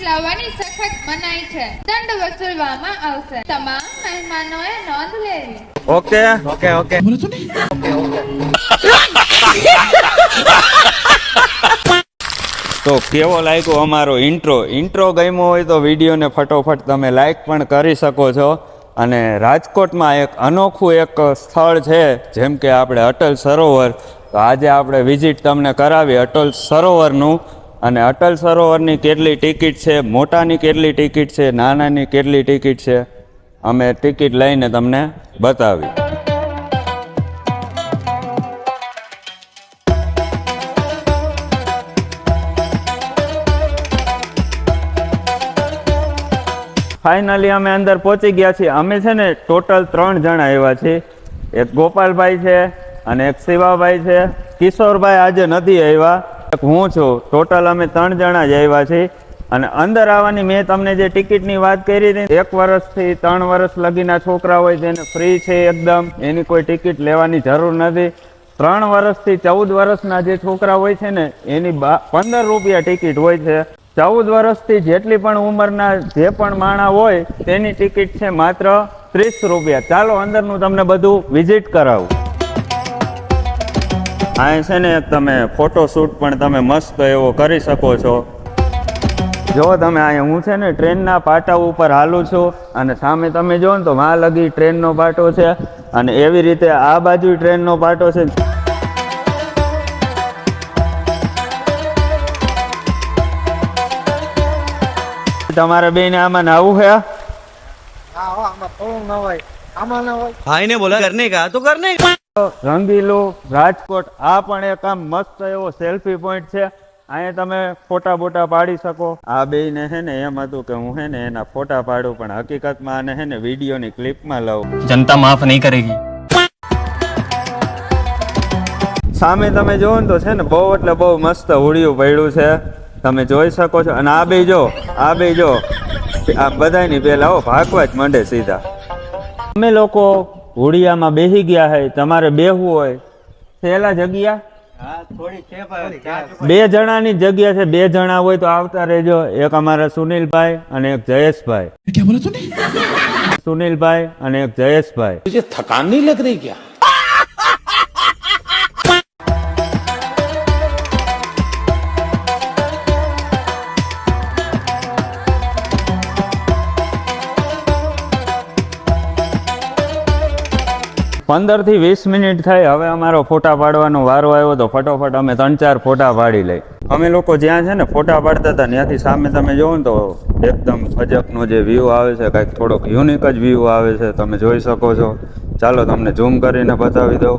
લાવવાની સખત મનાઈ છે. દંડ વસૂલવામાં આવશે. તમામ મહેમાનોએ નોંધ લેવી. ઓકે ઓકે ઓકે તો કેવો લાગ્યો અમારો ઇન્ટ્રો ગમ્યો હોય તો વિડીયોને ફટોફટ તમે લાઈક પણ કરી શકો છો. અને રાજકોટમાં એક અનોખું એક સ્થળ છે, જેમ કે આપણે અટલ સરોવર. તો આજે આપણે વિઝિટ તમને કરાવી અટલ સરોવરનું. અને અટલ સરોવરની કેટલી ટિકિટ છે, મોટાની કેટલી ટિકિટ છે, નાનાની કેટલી ટિકિટ છે, અમે ટિકિટ લઈને તમને બતાવી. ફાઇનલી અમે અંદર પહોંચી ગયા છીએ. અમે છે ને ટોટલ 3 જણા આવ્યા છીએ. એક ગોપાલભાઈ છે અને એક શિવાભાઈ છે. કિશોરભાઈ આજે નથી આવ્યા, હું છું. ટોટલ અમે 3 જણા જ આવ્યા છીએ. અને અંદર આવવાની મેં તમને જે ટિકિટની વાત કરી હતી, 1 વર્ષથી 3 વર્ષ લગીના છોકરા હોય તેને ફ્રી છે એકદમ, એની કોઈ ટિકિટ લેવાની જરૂર નથી. 3 વર્ષથી 14 વર્ષના જે છોકરા હોય છે ને એની 15 રૂપિયા ટિકિટ હોય છે. 14 વર્ષથી જેટલી પણ ઉંમરના જે પણ માણા હોય તેની ટિકિટ છે માત્ર 30 રૂપિયા. ચાલો અંદરનું તમને બધું વિઝિટ કરાવું. આ છે ને તમે ફોટોશૂટ પણ તમે મસ્ત એવો કરી શકો છો. જો તમે અહીંયા હું છે ને ટ્રેનના પાટા ઉપર હાલું છું અને સામે તમે જો ને તો વાં લગી ટ્રેનનો પાટો છે અને એવી રીતે આ બાજુ ટ્રેનનો પાટો છે. તમારે બેને આમાં નાવું છે? भाई ने बोला करने का तो करने का. રંગીલું રાજકોટ. આ પણ એક આમ મસ્ત એવો સેલ્ફી પોઈન્ટ છે. અહીંયા તમે ફોટા બોટા પાડી શકો. આ બેને છે ને એમ હતું કે હું છે ને એના ફોટા પાડું, પણ હકીકતમાં આને છે ને વિડીયોની ક્લિપમાં લઉં. जनता माफ नहीं करेगी. સામે તમે જોવો ને તો છે ને બહુ એટલે બહુ મસ્ત હુડિયું પડ્યું છે, તમે જોઈ શકો છો. અને આ બે જો આ બધાની પહેલા ભાગવા જ માંડે સીધા. અમે લોકો હુડિયામાં બેસી ગયા છે. તમારે બેહવું હોય છેલ્લા જગ્યા 2 જણાની જગ્યા છે. 2 જણા હોય તો આવતા રહેજો. એક અમારા સુનિલભાઈ અને એક જયેશભાઈ. સુનિલભાઈ અને એક જયેશભાઈ. तुझे थकान नहीं लग रही क्या? પંદર થી 20 મિનિટ થઈ. હવે અમારો ફોટા પાડવાનો વારો આવ્યો તો ફટોફટ અમે 3-4 ફોટા પાડી લઈ. અમે લોકો જ્યાં છે ને ફોટા પાડતા હતા ત્યાંથી સામે તમે જોવો ને તો એકદમ ગજબનો જે વ્યૂ આવે છે, કંઈક થોડોક યુનિક જ વ્યૂ આવે છે, તમે જોઈ શકો છો. ચાલો તમને ઝૂમ કરીને બતાવી દઉં.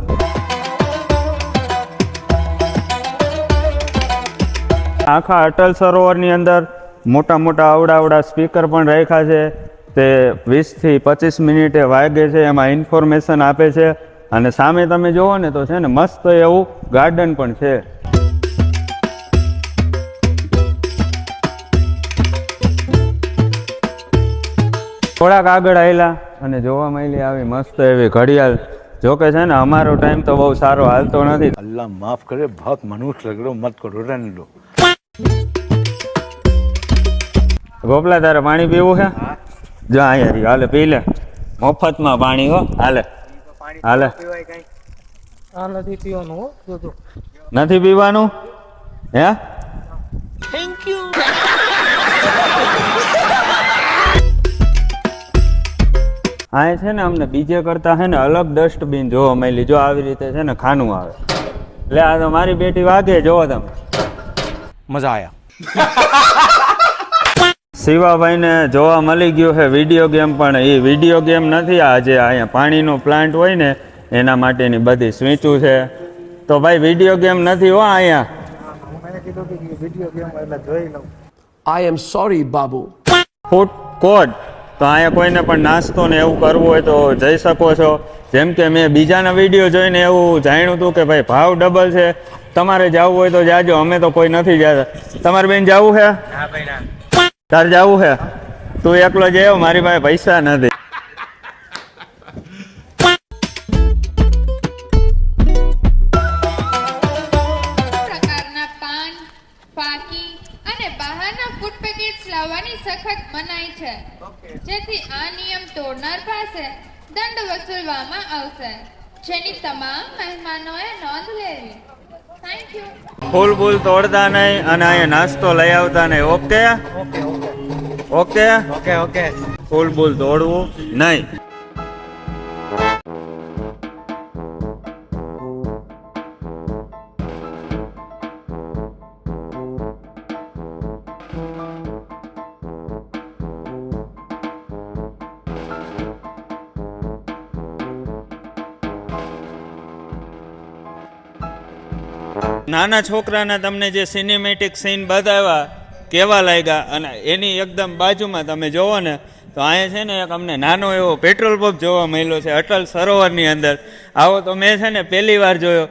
આખા અટલ સરોવરની અંદર મોટા મોટા અવડા સ્પીકર પણ રાખ્યા છે. તે 20 થી 25 મિનિટે વાગે છે, એમાં ઇન્ફોર્મેશન આપે છે. અને સામે તમે જુઓ ને તો છે ને મસ્ત એવું ગાર્ડન પણ છે. થોડાક આગળ આવેલા અને જોવા મળી આવી મસ્ત એવી ઘડિયાળ. જોકે છે ને અમારો ટાઈમ તો બહુ સારો હાલતો નથી. अल्लाह माफ करे, बहुत मनुष्य लग रहे हो, मत करो, रहने दो. ગોપલા તારે પાણી પીવું છે? જા અહીંયા હાલે પી લે, મફતમાં પાણી હો. હાલે હાલે. નથી પીવાનું હે? Thank you. આ છે ને અમને બીજે કરતા છે ને અલગ ડસ્ટબિન જોવા મળી. જો આવી રીતે છે ને ખાનું આવે. એટલે આ તો મારી બેટી વાગે. જોવો તમે, मजा आया. શિવાભાઈને જોવા મળી ગયો છે વિડીયો ગેમ, પણ એ વિડીયો ગેમ નથી. આ જે અહીંયા પાણીનો પ્લાન્ટ હોય ને એના માટેની બધી સ્વિચો છે. તો ભાઈ વિડીયો ગેમ નથી હો અહીંયા. I am sorry, Babu. Food court. તો અહીંયા કોઈને પણ નાસ્તો ને એવું કરવું હોય તો જઈ શકો છો. જેમ કે મેં બીજાના વિડીયો જોઈને એવું જાણ્યું હતું કે ભાઈ ભાવ ડબલ છે. તમારે જવું હોય તો જાજો, અમે તો કોઈ નથી જતા. તમારે બેન જવું છે? તારે જવું છે? તું એકલો જયો, મારી પાસે પૈસા નથી. પ્રકારના પાન, ફાકી અને બહારના ફૂડ પેકેટ્સ લાવવાની સખત મનાઈ છે, જેથી આ નિયમ તોડનાર પાસે દંડ વસૂલવામાં આવશે, જેની તમામ મહેમાનોએ નોંધ લેવી. Thank you. ફૂલ બૂલ તોડતા નહીં અને અહીંયા નાસ્તો લઈ આવતા નહીં. ઓકે ઓકે ओके ओके ફૂલ બૂલ તોડવું નહીં. નાના છોકરાના તમને જે સિનેમેટિક સીન બતાવ્યા કેવા લાગ્યા, અને એની એકદમ બાજુમાં તમે જોવો ને તો અહીંયા છે ને એક અમને નાનો એવો પેટ્રોલ પંપ જોવા મળ્યો છે અટલ સરોવરની અંદર. આવો તો મેં છે ને પહેલી વાર જોયો,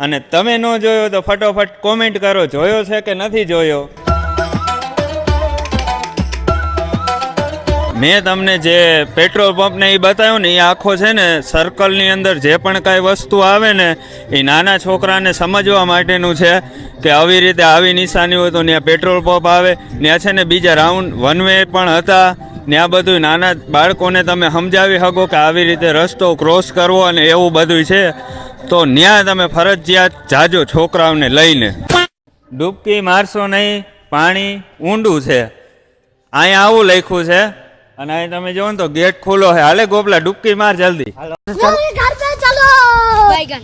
અને તમે ન જોયો તો ફટોફટ કોમેન્ટ કરો જોયો છે કે નથી જોયો. મેં તમને જે પેટ્રોલ પંપને એ બતાવ્યું ને એ આખો છે ને સર્કલની અંદર જે પણ કાંઈ વસ્તુ આવે ને એ નાના છોકરાને સમજવા માટેનું છે કે આવી રીતે આવી નિશાની હોય તો ત્યાં પેટ્રોલ પંપ આવે. ત્યાં છે ને બીજા રાઉન્ડ વન વે પણ હતા, ત્યાં બધું નાના બાળકોને તમે સમજાવી શકો કે આવી રીતે રસ્તો ક્રોસ કરવો અને એવું બધું છે. તો ત્યાં તમે ફરજિયાત જાજો છોકરાઓને લઈને. ડૂબકી મારશો નહીં, પાણી ઊંડું છે. અહીંયા આવું લખ્યું છે, અને અહીં તમે જોવો ને તો ગેટ ખુલ્લો છે. હાલે ગોપલા ડૂબકી માર જલ્દી. घर पे चलो बैगन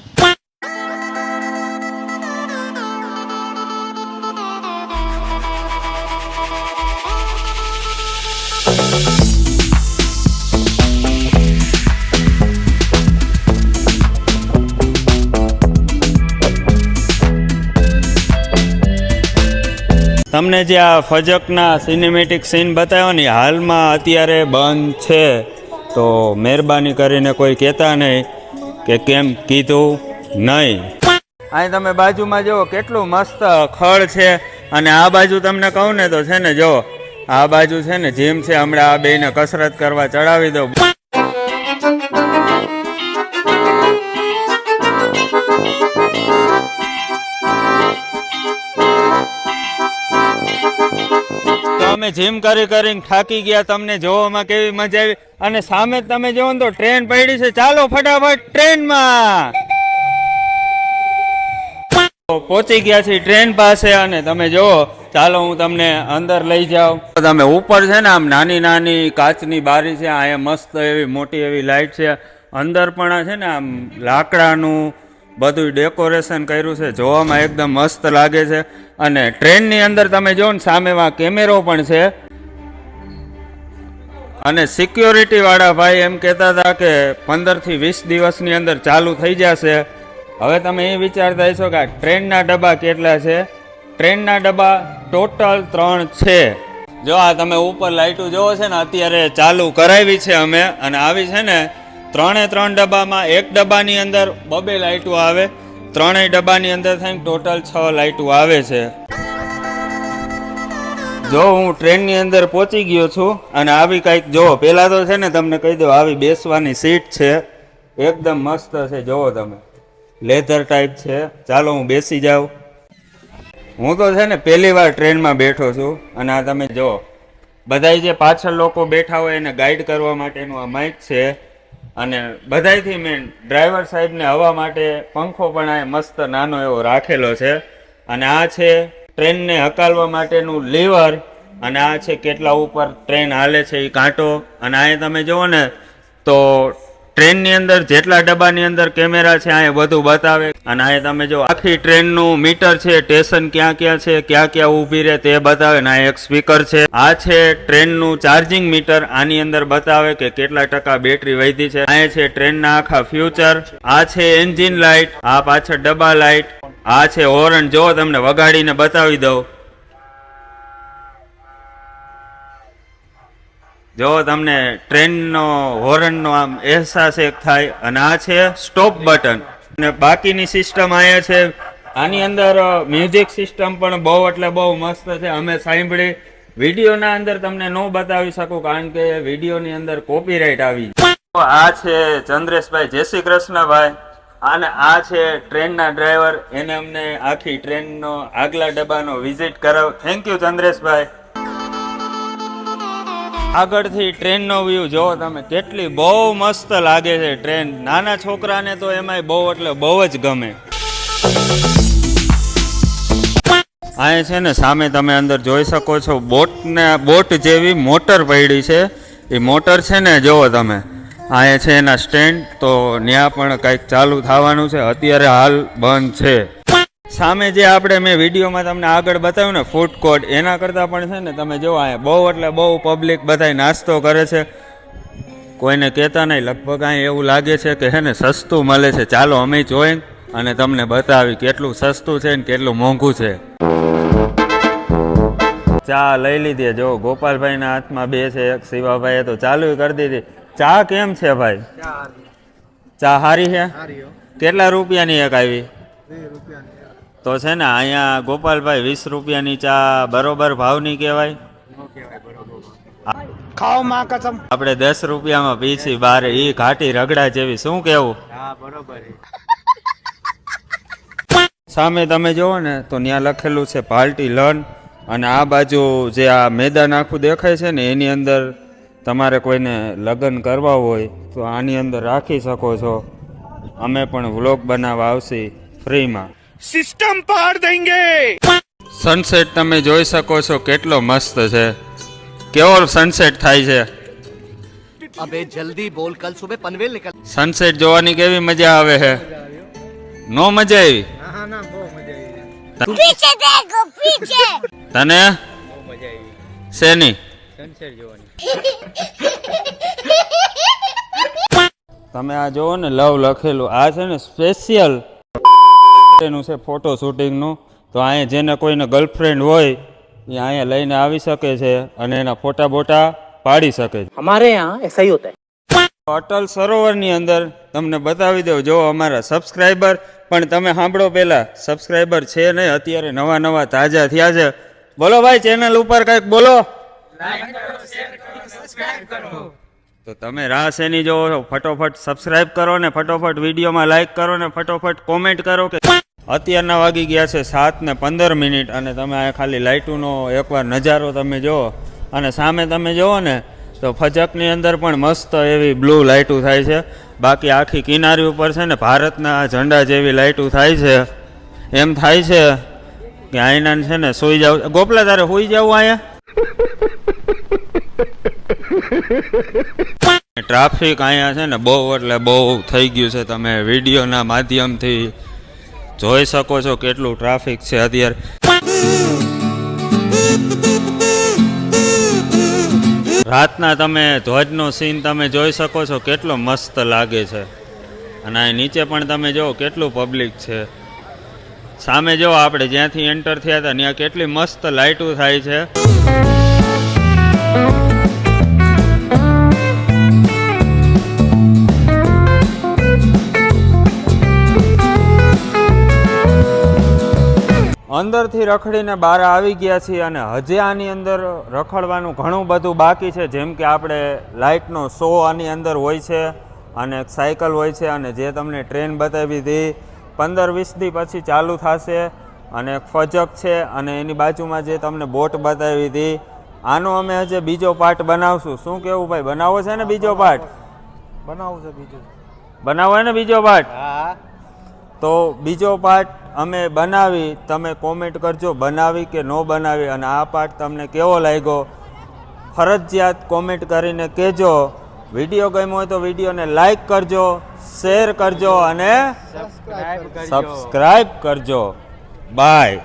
તમને જે આ ફજકના સિનેમેટિક સીન બતાવ્યો ને હાલમાં અત્યારે બંધ છે, તો મહેરબાની કરીને કોઈ કહેતા નહીં કે કેમ કીધું નહીં. અહીં તમે બાજુમાં જુઓ કેટલું મસ્ત ખડ છે, અને આ બાજુ તમને કહું ને તો છે ને જો આ બાજુ છે ને જીમ છે. હમણાં આ બેને કસરત કરવા ચડાવી દો. અમે જીમ કરી કરીને થાકી ગયા, તમને જોવામાં કેવી મજા આવી. અને સામે તમે જોવો ને તો ટ્રેન પડી છે. ચાલો ફટાફટ ટ્રેનમાં. પહોંચી ગયા છીએ ટ્રેન પાસે, અને તમે જુઓ ચાલો હું તમને અંદર લઈ જાઉં. તમે ઉપર છે ને આમ નાની નાની કાચની બારી છે, અહીંયા મસ્ત એવી મોટી એવી લાઈટ છે. અંદર પણ છે ને આમ લાકડાનું બધું ડેકોરેશન કર્યું છે, જોવામાં એકદમ મસ્ત લાગે છે. અને ટ્રેનની અંદર તમે જો ને સામેમાં કેમેરો પણ છે. અને સિક્યોરિટી વાળા ભાઈ એમ કહેતા હતા કે 15 થી 20 દિવસની અંદર ચાલુ થઈ જશે. હવે તમે એ વિચારતા હશો કે આ ટ્રેનના ડબ્બા કેટલા છે. ટ્રેનના ડબ્બા ટોટલ 3 છે. જો આ તમે ઉપર લાઇટો જોવો છે ને અત્યારે ચાલુ કરાવી છે અમે, અને આવી છે ને 3 ડબ્બામાં. એક ડબ્બાની અંદર 2 લાઇટો આવે, 3 ડબ્બાની અંદર થઈને ટોટલ 6 લાઇટો આવે છે. જો હું ટ્રેનની અંદર પહોંચી ગયો છું, અને આવી કંઈક જો પહેલાં તો છે ને તમને કહી દઉં આવી બેસવાની સીટ છે, એકદમ મસ્ત છે. જુઓ તમે લેધર ટાઈપ છે. ચાલો હું બેસી જાઉં. હું તો છે ને પહેલી વાર ટ્રેનમાં બેઠો છું, અને આ તમે જો બધાય જે પાછળ લોકો બેઠા હોય એને ગાઈડ કરવા માટેનું આ માઇક છે. અને બધાયથી મેન ડ્રાઈવર સાહેબને હવા માટે પંખો પણ આ મસ્ત નાનો એવો રાખેલો છે. અને આ છે ટ્રેનને હકાલવા માટેનું લીવર, અને આ છે કેટલા ઉપર ટ્રેન હાલે છે એ કાંટો. અને અહીંયા તમે જુઓ ને તો ટ્રેનની અંદર જેટલા ડબ્બાની અંદર કેમેરા છે અહીંયા બધું બતાવે. અને અહીંયા તમે જો આખી ટ્રેનનું મીટર છે, સ્ટેશન ક્યાં ક્યાં છે, ક્યાં ક્યાં ઊભી રહે તે બતાવે. ને આ એક સ્પીકર છે. આ છે ટ્રેનનું ચાર્જિંગ મીટર, આની અંદર બતાવે કે કેટલા ટકા બેટરી વધી છે. અહીંયા છે ટ્રેનના આખા ફ્યુચર. આ છે એન્જિન લાઇટ, આ પાછળ ડબ્બા લાઇટ. આ છે હોર્ન, જો તમને વગાડીને બતાવી દઉં. જો તમને ટ્રેનનો હોર્નનો આમ અહેસાસ એક થાય. અને આ છે સ્ટોપ બટન. અને બાકીની સિસ્ટમ અહીંયા છે. આની અંદર મ્યુઝિક સિસ્ટમ પણ બહુ એટલે બહુ મસ્ત છે. અમે સાંભળી વિડીયોના અંદર તમને ન બતાવી શકું, કારણ કે વિડીયોની અંદર કોપીરાઇટ આવી. આ છે ચંદ્રેશભાઈ, જય શ્રી કૃષ્ણભાઈ. અને આ છે ટ્રેનના ડ્રાઈવર, એને અમને આખી ટ્રેનનો આગલા ડબ્બાનો વિઝિટ કરાવ. થેન્ક યુ ચંદ્રેશભાઈ. આગળથી ટ્રેનનો વ્યૂ જો તમે, કેટલી બહુ મસ્ત લાગે છે ટ્રેન. નાના છોકરાને તો એમાંય બહુ એટલે બહુ જ ગમે. અહીંયા છે ને સામે તમે અંદર જોઈ શકો છો બોટ જેવી મોટર પડી છે. એ મોટર છે ને જુઓ તમે, અહીંયા છે એના સ્ટેન્ડ, તો ત્યાં પણ કંઈક ચાલુ થવાનું છે. અત્યારે હાલ બંધ છે. સામે જે મેં વિડીયોમાં તમને આગળ બતાવ્યું ને ફૂડ કોર્ટ, એના કરતાં પણ છે ને તમે જો અહીંયા બહુ એટલે બહુ પબ્લિક બધાય નાસ્તો કરે છે. કોઈને કહેતા નહીં, લગભગ અહીંયા એવું લાગે છે કે હે ને સસ્તું મળે છે. ચાલો અમે જોઈ અને તમને બતાવી કેટલું સસ્તું છે ને કેટલું મોંઘું છે. ચા લઈ લીધી. જો ગોપાલભાઈના હાથમાં 2 છે, એક શિવાભાઈએ તો ચાલુ કરી દીધી. ચા કેમ છે ભાઈ? ચા હારી છે? કેટલા રૂપિયાની એક આવી? તો છે ને અહીંયા ગોપાલભાઈ 20 રૂપિયાની ચા બરોબર ભાવની કહેવાય? ખાઓ માં કસમ. આપણે 10 રૂપિયામાં પીછી બાર, એ ઘાટી રગડા જેવી. શું કેવું? સામે તમે જુઓ ને તો ત્યાં લખેલું છે પાર્ટી લર્ન, અને આ બાજુ જે આ મેદાન આખું દેખાય છે ને એની અંદર તમારે કોઈને લગ્ન કરવા હોય તો આની અંદર રાખી શકો છો. અમે પણ વ્લોગ બનાવવા આવશી ફ્રીમાં. सिस्टम पार देंगे. સનસેટ તમે જોઈ શકો છો કેટલો મસ્ત છે. કેવો સનસેટ થાય છે? अबे जल्दी बोल, कल सुबह पनवेल निकल. સનસેટ જોવાની કેવી મજા આવે છે? નો મજા આવી? पीछे देखो पीछे તને શેની? તમે આ જોવો ને લવ લખેલું, આ છે ને સ્પેશિયલ એનું છે ફોટો શૂટિંગનું. તો અહીંયા જેને કોઈને ગર્લફ્રેન્ડ હોય એ અહીંયા લઈને આવી શકે છે અને એના ફોટા બોટા પાડી શકે છે. हमारे यहाँ ऐसा ही होता है. અટલ સરોવરની અંદર તમને બતાવી દઉં. જો અમારા સબસ્ક્રાઈબર પણ તમે સાંભળો, પહેલા સબસ્ક્રાઈબર છે નહીં, અત્યારે નવા તાજા થયા છે. બોલો ભાઈ, ચેનલ ઉપર કંઈક બોલો. તો તમે રાહ શેની જોવો છો? ફટોફટ સબસ્ક્રાઈબ કરો ને ફટોફટ વિડીયોમાં લાઈક કરો ને ફટોફટ કોમેન્ટ કરો. કે અત્યારના વાગી ગયા છે 7:15 અને તમે આ ખાલી લાઇટોનો એકવાર નજારો તમે જુઓ. અને સામે તમે જુઓ ને તો ફજકની અંદર પણ મસ્ત એવી બ્લુ લાઇટો થાય છે. બાકી આખી કિનારી ઉપર છે ને ભારતના ઝંડા જેવી લાઇટો થાય છે. એમ થાય છે કે આઈના છે ને સૂઈ જાવ. ગોપલા તારે સૂઈ જવું અહીંયા? ટ્રાફિક અહીંયા છે ને બહુ એટલે બહુ થઈ ગયું છે. તમે વિડીયોના માધ્યમથી જોઈ શકો છો કેટલું ટ્રાફિક છે અત્યારે. રાતના તમે ધ્વજનો સીન તમે જોઈ શકો છો કેટલો મસ્ત લાગે છે. અને અહીં નીચે પણ તમે જુઓ કેટલું પબ્લિક છે. સામે જો આપણે જ્યાંથી એન્ટર થયા હતા ત્યાં કેટલી મસ્ત લાઇટો થાય છે. અંદરથી રખડીને બહાર આવી ગયા છીએ અને હજી આની અંદર રખડવાનું ઘણું બધું બાકી છે. જેમ કે આપણે લાઇટનો શો આની અંદર હોય છે અને એક સાયકલ હોય છે, અને જે તમને ટ્રેન બતાવી હતી 15-20 દી પછી ચાલુ થશે. અને એક ફજક છે અને એની બાજુમાં જે તમને બોટ બતાવી હતી, આનો અમે હજી બીજો પાર્ટ બનાવશું. શું કેવું ભાઈ, બનાવો છે ને બીજો પાર્ટ? બનાવો ને બીજો પાર્ટ? તો બીજો પાર્ટ અમે બનાવી, તમે કોમેન્ટ કરજો બનાવી કે ન બનાવી, અને આ પાર્ટ તમને કેવો લાગ્યો ફરજિયાત કોમેન્ટ કરીને કહેજો. વિડીયો ગમ્યો હોય તો વિડીયોને લાઈક કરજો, શેર કરજો અને સબસ્ક્રાઈબ કરજો. બાય.